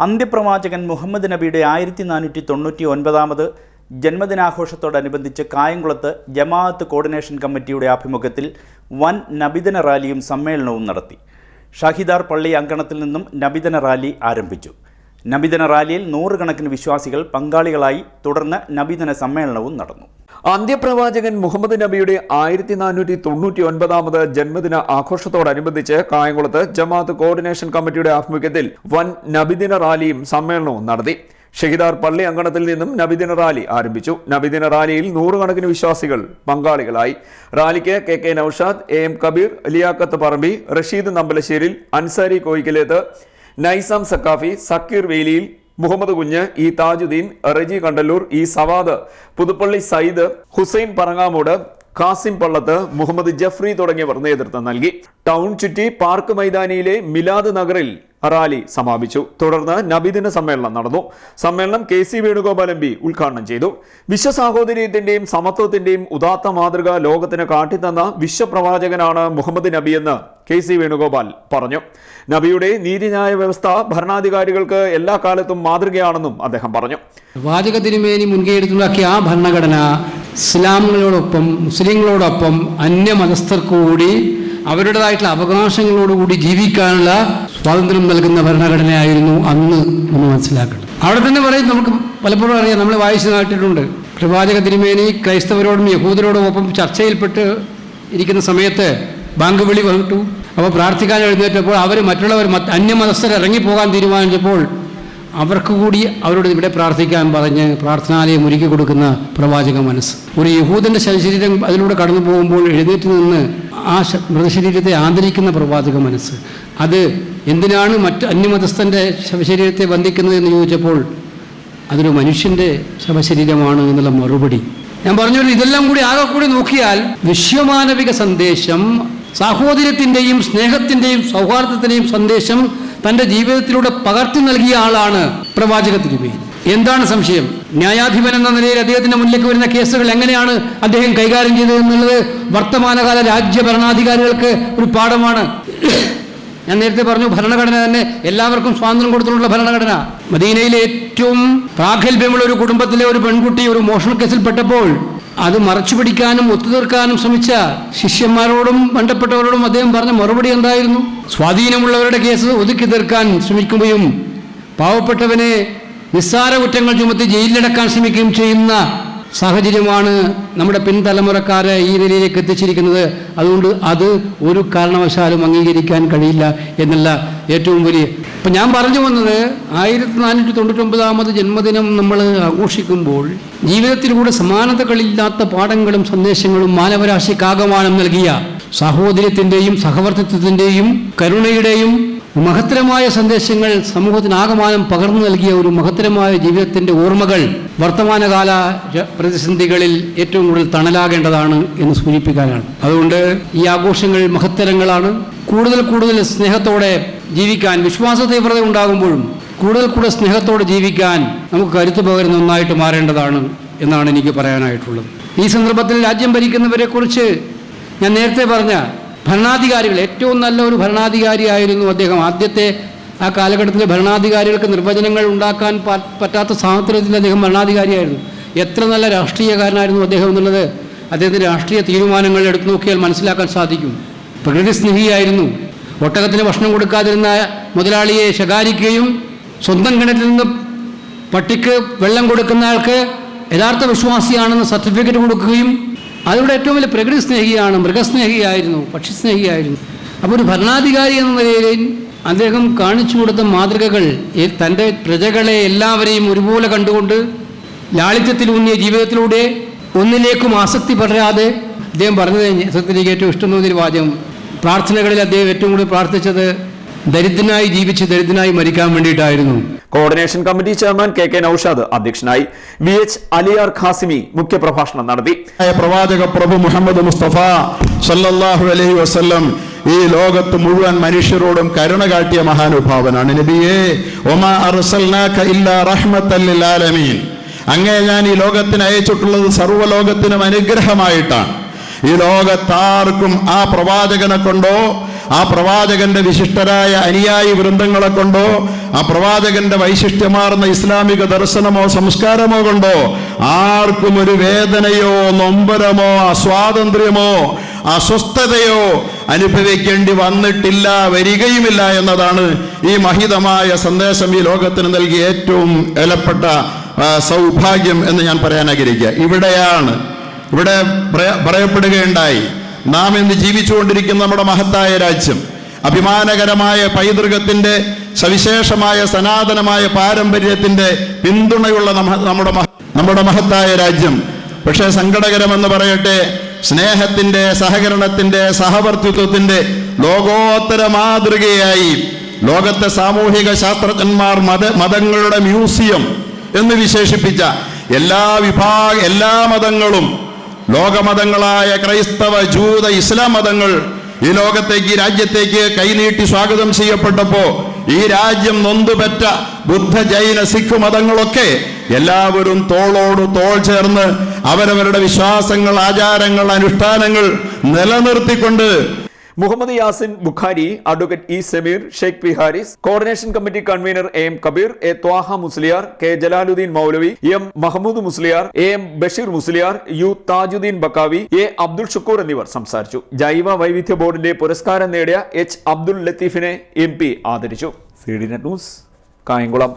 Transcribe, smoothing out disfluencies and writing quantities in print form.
അന്ത്യപ്രവാചകൻ മുഹമ്മദ് നബിയുടെ 1499 ജന്മദിനാഘോഷത്തോടനുബന്ധിച്ച് കായംകുളത്ത് ജമാഅത്ത് കോർഡിനേഷൻ കമ്മിറ്റിയുടെ ആഭിമുഖ്യത്തിൽ വൻ നബിദിന റാലിയും സമ്മേളനവും നടത്തി. ഷഹീദാർ പള്ളി അങ്കണത്തിൽ നിന്നും നബിദിന റാലി ആരംഭിച്ചു. നബിദിന റാലിയിൽ നൂറുകണക്കിന് വിശ്വാസികൾ പങ്കാളികളായി. തുടർന്ന് നബിദിന സമ്മേളനവും നടന്നു. അന്ത്യപ്രവാചകൻ മുഹമ്മദ് നബിയുടെ 1499 ജന്മദിന ആഘോഷത്തോടനുബന്ധിച്ച് കായംകുളത്ത് ജമാഅത്ത് കോർഡിനേഷൻ കമ്മിറ്റിയുടെ ആഭിമുഖ്യത്തിൽ വൻ നബിദിന റാലിയും സമ്മേളനവും നടത്തി. ഷഹീദാർ പള്ളി അങ്കണത്തിൽ നിന്നും നബിദിന റാലി ആരംഭിച്ചു. നബിദിന റാലിയിൽ നൂറുകണക്കിന് വിശ്വാസികൾ പങ്കാളികളായി. റാലിക്ക് K Naushad, M Kabeer, Liyaqath Parambi, Rasheed Nambalasseril, Ansari Koyikkalethu, Naizam Saqafi, Sakeer Veliyil, Muhammad Kunju, E Thajuddeen, Reji Kandallur, E Sawad, Puthuppally Sayyid, Hussain Parangamoodu, Kasim Pallath, Muhammad Jafri തുടങ്ങിയവർ നേതൃത്വം നൽകി. ടൗൺ ചുറ്റി പാർക്ക് മൈതാനിയിലെ മിലാദ് നഗറിൽ റാലി സമാപിച്ചു. തുടർന്ന് നബിദിന സമ്മേളനം നടന്നു. സമ്മേളനം KC വേണുഗോപാൽ MP ഉദ്ഘാടനം ചെയ്തു. വിശ്വസാഹോദര്യത്തിന്റെയും സമത്വത്തിന്റെയും ഉദാത്ത മാതൃക ലോകത്തിന് കാട്ടിത്തന്ന വിശ്വപ്രവാചകനാണ് മുഹമ്മദ് നബി എന്ന് KC വേണുഗോപാൽ പറഞ്ഞു. നബിയുടെ നീതിന്യായ വ്യവസ്ഥ ഭരണാധികാരികൾക്ക് എല്ലാ കാലത്തും മാതൃകയാണെന്നും അദ്ദേഹം പറഞ്ഞു. പ്രവാചക തിരുമേനി മുൻകൈയെടുത്തുണ്ടാക്കിയ ആ ഭരണഘടന ഇസ്ലാമികളോടൊപ്പം മുസ്ലിങ്ങളോടൊപ്പം അന്യമതസ്ഥർക്ക് കൂടി അവരുടേതായിട്ടുള്ള അവകാശങ്ങളോടുകൂടി ജീവിക്കാനുള്ള സ്വാതന്ത്ര്യം നൽകുന്ന ഭരണഘടനയായിരുന്നു അന്ന് നമ്മൾ മനസ്സിലാക്കണം. അവിടെ തന്നെ പറയും, നമുക്ക് പലപ്പോഴും അറിയാം, നമ്മൾ വായിച്ചു കേട്ടിട്ടുണ്ട്, പ്രവാചക തിരുമേനി ക്രൈസ്തവരോടും യഹൂദരോടും ഒപ്പം ചർച്ചയിൽപ്പെട്ട് ഇരിക്കുന്ന സമയത്ത് ബാങ്ക് വിളി വഹിട്ടു. അപ്പോൾ പ്രാർത്ഥിക്കാൻ എഴുന്നേറ്റപ്പോൾ അവർ മറ്റുള്ളവർ അന്യമതസ്ഥർ ഇറങ്ങിപ്പോകാൻ തീരുമാനിച്ചപ്പോൾ അവർക്ക് കൂടി അവരോട് ഇവിടെ പ്രാർത്ഥിക്കാൻ പറഞ്ഞ് പ്രാർത്ഥനാലയം ഒരുക്കി കൊടുക്കുന്ന പ്രവാചക മനസ്സ്. ഒരു യഹൂദൻ്റെ ശവശരീരം അതിലൂടെ കടന്നു പോകുമ്പോൾ എഴുന്നേറ്റ് നിന്ന് ആ മൃതശരീരത്തെ ആദരിക്കുന്ന പ്രവാചക മനസ്സ്. അത് എന്തിനാണ് മറ്റ് അന്യമതസ്ഥൻ്റെ ശവശരീരത്തെ വന്ദിക്കുന്നത് എന്ന് ചോദിച്ചപ്പോൾ അതൊരു മനുഷ്യൻ്റെ ശവശരീരമാണ് എന്നുള്ള മറുപടി. ഞാൻ പറഞ്ഞു, ഇതെല്ലാം കൂടി ആകെ കൂടി നോക്കിയാൽ വിശ്വമാനവിക സന്ദേശം, സാഹോദര്യത്തിൻ്റെയും സ്നേഹത്തിൻ്റെയും സൗഹാർദ്ദത്തിൻ്റെയും സന്ദേശം തൻ്റെ ജീവിതത്തിലൂടെ പകർത്തി നൽകിയ ആളാണ് പ്രവാചക തിരുമേനി. എന്താണ് സംശയം? ന്യായാധിപൻ എന്ന നിലയിൽ അദ്ദേഹത്തിന്റെ മുന്നിലേക്ക് വരുന്ന കേസുകൾ എങ്ങനെയാണ് അദ്ദേഹം കൈകാര്യം ചെയ്തത് എന്നുള്ളത് വർത്തമാനകാല രാജ്യ ഭരണാധികാരികൾക്ക് ഒരു പാഠമാണ്. ഞാൻ നേരത്തെ പറഞ്ഞു, ഭരണഘടന തന്നെ എല്ലാവർക്കും സ്വാതന്ത്ര്യം കൊടുത്തിട്ടുള്ള ഭരണഘടന. മദീനയിലെ ഏറ്റവും പ്രാഗൽഭ്യമുള്ള ഒരു കുടുംബത്തിലെ ഒരു പെൺകുട്ടി ഒരു മോഷണക്കേസിൽപ്പെട്ടപ്പോൾ അത് മറച്ചു പിടിക്കാനും ഒത്തുതീർക്കാനും ശ്രമിച്ച ശിഷ്യന്മാരോടും ബന്ധപ്പെട്ടവരോടും അദ്ദേഹം പറഞ്ഞ മറുപടി എന്തായിരുന്നു? സ്വാധീനമുള്ളവരുടെ കേസ് ഒതുക്കി തീർക്കാൻ ശ്രമിക്കുകയും പാവപ്പെട്ടവനെ നിസ്സാര കുറ്റങ്ങൾ ചുമത്തി ജയിലിലടക്കാൻ ശ്രമിക്കുകയും ചെയ്യുന്ന സാഹചര്യമാണ് നമ്മുടെ പിൻതലമുറക്കാരെ ഈ നിലയിലേക്ക് എത്തിച്ചിരിക്കുന്നത്. അതുകൊണ്ട് അത് ഒരു കാരണവശാലും അംഗീകരിക്കാൻ കഴിയില്ല എന്നുള്ള ഏറ്റവും വലിയ. ഇപ്പം ഞാൻ പറഞ്ഞു വന്നത് 1499 ജന്മദിനം നമ്മൾ ആഘോഷിക്കുമ്പോൾ ജീവിതത്തിലൂടെ സമാനതകളില്ലാത്ത പാഠങ്ങളും സന്ദേശങ്ങളും മാനവരാശിക്കാകമാനം നൽകിയ സാഹോദര്യത്തിൻ്റെയും സഹവർത്തിത്വത്തിൻ്റെയും കരുണയുടെയും മഹത്തരമായ സന്ദേശങ്ങൾ സമൂഹത്തിനാകമാനം പകർന്നു നൽകിയ ഒരു മഹത്തരമായ ജീവിതത്തിൻ്റെ ഓർമ്മകൾ വർത്തമാനകാല പ്രതിസന്ധികളിൽ ഏറ്റവും കൂടുതൽ തണലാകേണ്ടതാണ് എന്ന് സൂചിപ്പിക്കാനാണ്. അതുകൊണ്ട് ഈ ആഘോഷങ്ങൾ മഹത്തരങ്ങളാണ്. കൂടുതൽ സ്നേഹത്തോടെ ജീവിക്കാൻ, വിശ്വാസ തീവ്രത ഉണ്ടാകുമ്പോഴും കൂടുതൽ സ്നേഹത്തോടെ ജീവിക്കാൻ നമുക്ക് കരുത്തു പകരുന്ന ഒന്നായിട്ട് മാറേണ്ടതാണ് എന്നാണ് എനിക്ക് പറയാനായിട്ടുള്ളത്. ഈ സന്ദർഭത്തിൽ രാജ്യം ഭരിക്കുന്നവരെ കുറിച്ച് ഞാൻ നേരത്തെ പറഞ്ഞ ഭരണാധികാരികൾ, ഏറ്റവും നല്ല ഒരു ഭരണാധികാരിയായിരുന്നു അദ്ദേഹം. ആദ്യത്തെ ആ കാലഘട്ടത്തിലെ ഭരണാധികാരികൾക്ക് നിർവചനങ്ങൾ ഉണ്ടാക്കാൻ പറ്റാത്ത സാഹചര്യത്തിൽ അദ്ദേഹം ഭരണാധികാരിയായിരുന്നു. എത്ര നല്ല രാഷ്ട്രീയക്കാരനായിരുന്നു അദ്ദേഹം എന്നുള്ളത് അദ്ദേഹത്തിൻ്റെ രാഷ്ട്രീയ തീരുമാനങ്ങൾ എടുത്തു നോക്കിയാൽ മനസ്സിലാക്കാൻ സാധിക്കും. പ്രകൃതി സ്നേഹിയായിരുന്നു. ഒട്ടകത്തിന് ഭക്ഷണം കൊടുക്കാതിരുന്ന മുതലാളിയെ ശകാരിക്കുകയും സ്വന്തം കിണറ്റിൽ നിന്ന് പട്ടിക്ക് വെള്ളം കൊടുക്കുന്ന ആൾക്ക് യഥാർത്ഥ വിശ്വാസിയാണെന്ന് സർട്ടിഫിക്കറ്റ് കൊടുക്കുകയും, അതിലൂടെ ഏറ്റവും വലിയ പ്രകൃതി സ്നേഹിയാണ്, മൃഗസ്നേഹിയായിരുന്നു, പക്ഷിസ്നേഹിയായിരുന്നു. അപ്പോൾ ഒരു ഭരണാധികാരി എന്ന നിലയിൽ അദ്ദേഹം കാണിച്ചു കൊടുത്ത മാതൃകകൾ തൻ്റെ പ്രജകളെ എല്ലാവരെയും ഒരുപോലെ കണ്ടുകൊണ്ട് ലാളിത്യത്തിലൂന്നിയ ജീവിതത്തിലൂടെ ഒന്നിലേക്കും ആസക്തി പടരാതെ അദ്ദേഹം പറഞ്ഞത് സത്യത്തിലേക്ക് ഏറ്റവും ഇഷ്ടം തോന്നിയൊരു വാചകം. പ്രാർത്ഥനകളിൽ അദ്ദേഹം ഏറ്റവും കൂടുതൽ പ്രാർത്ഥിച്ചത് ദരിദ്രനായി ജീവിച്ച് ദരിദ്രനായി മരിക്കാൻ വേണ്ടിയിട്ടായിരുന്നു. Coordination committee chairman K Noushad അധ്യക്ഷനായി. VH അലിയാർ ഖാസിമി മുഖ്യപ്രഭാഷണം നടത്തി. പ്രവാചക പ്രഭു മുഹമ്മദ് മുസ്തഫ സല്ലല്ലാഹു അലൈഹി വസല്ലം ഈ ലോകത്ത് മുഴുവൻ മനുഷ്യരോടും കരുണ കാട്ടിയ മഹാനുഭാവനാണ്. നബിയേ, വമാ അർസൽനാക ഇല്ലാ റഹ്മത്തൽ ലിൽ ആലമീൻ. അങ്ങേ ഞാൻ ഈ ലോകത്തിന് അയച്ചിട്ടുള്ളത് സർവ്വലോകത്തിനും അനുഗ്രഹമായിട്ടാണ്. ഈ ലോകത്താർക്കും ആ പ്രവാചകനെ കൊണ്ടോ ആ പ്രവാചകന്റെ വിശിഷ്ടരായ അനുയായി വൃന്ദങ്ങളെ കൊണ്ടോ ആ പ്രവാചകന്റെ വൈശിഷ്ട്യമാർന്ന ഇസ്ലാമിക ദർശനമോ സംസ്കാരമോ കൊണ്ടോ ആർക്കും ഒരു വേദനയോ നൊമ്പരമോ അസ്വാതന്ത്ര്യമോ അസ്വസ്ഥതയോ അനുഭവിക്കേണ്ടി വന്നിട്ടില്ല, വരികയുമില്ല എന്നതാണ് ഈ മഹിതമായ സന്ദേശം ഈ ലോകത്തിന് നൽകിയ ഏറ്റവും വിലപ്പെട്ട സൗഭാഗ്യം എന്ന് ഞാൻ പറയാൻ ആഗ്രഹിക്കുക. ഇവിടെ പറയപ്പെടുകയുണ്ടായി, നാം ഇന്ന് ജീവിച്ചുകൊണ്ടിരിക്കുന്ന നമ്മുടെ മഹത്തായ രാജ്യം, അഭിമാനകരമായ പൈതൃകത്തിന്റെ സവിശേഷമായ സനാതനമായ പാരമ്പര്യത്തിന്റെ പിന്തുണയുള്ള നമ്മുടെ മഹത്തായ രാജ്യം. പക്ഷേ സങ്കടകരമെന്ന് പറയട്ടെ, സ്നേഹത്തിന്റെ, സഹകരണത്തിന്റെ, സഹവർത്തിത്വത്തിന്റെ ലോകോത്തര മാതൃകയായി ലോകത്തെ സാമൂഹിക ശാസ്ത്രജ്ഞന്മാർ മതങ്ങളുടെ മ്യൂസിയം എന്ന് വിശേഷിപ്പിച്ച എല്ലാ മതങ്ങളും, ലോകമതങ്ങളായ ക്രൈസ്തവ, ജൂത, ഇസ്ലാം മതങ്ങൾ ഈ ലോകത്തേക്ക്, ഈ രാജ്യത്തേക്ക് കൈനീട്ടി സ്വാഗതം ചെയ്യപ്പെട്ടപ്പോ ഈ രാജ്യം നൊന്തുപെറ്റ ബുദ്ധ, ജൈന, സിഖ് മതങ്ങളൊക്കെ എല്ലാവരും തോളോട് തോൾ ചേർന്ന് അവരവരുടെ വിശ്വാസങ്ങൾ, ആചാരങ്ങൾ, അനുഷ്ഠാനങ്ങൾ നിലനിർത്തിക്കൊണ്ട് Muhammad Yasin Bukhari, advocate E Sameer, Sheikh P Haris, coordination committee convener M Kabeer, A Thaha Musliyar, K Jalaluddin Moulavi, M Mahmood Musliyar, M Basheer Musliyar, U Thajuddin Baqavi, A Abdul Shukoor എന്നിവർ സംസാരിച്ചു. ജൈവ വൈവിധ്യ ബോർഡിന്റെ പുരസ്കാരം നേടിയ എച്ച് അബ്ദുൾ ലത്തീഫിനെ MP ആദരിച്ചു. CDNet news, Kayamkulam.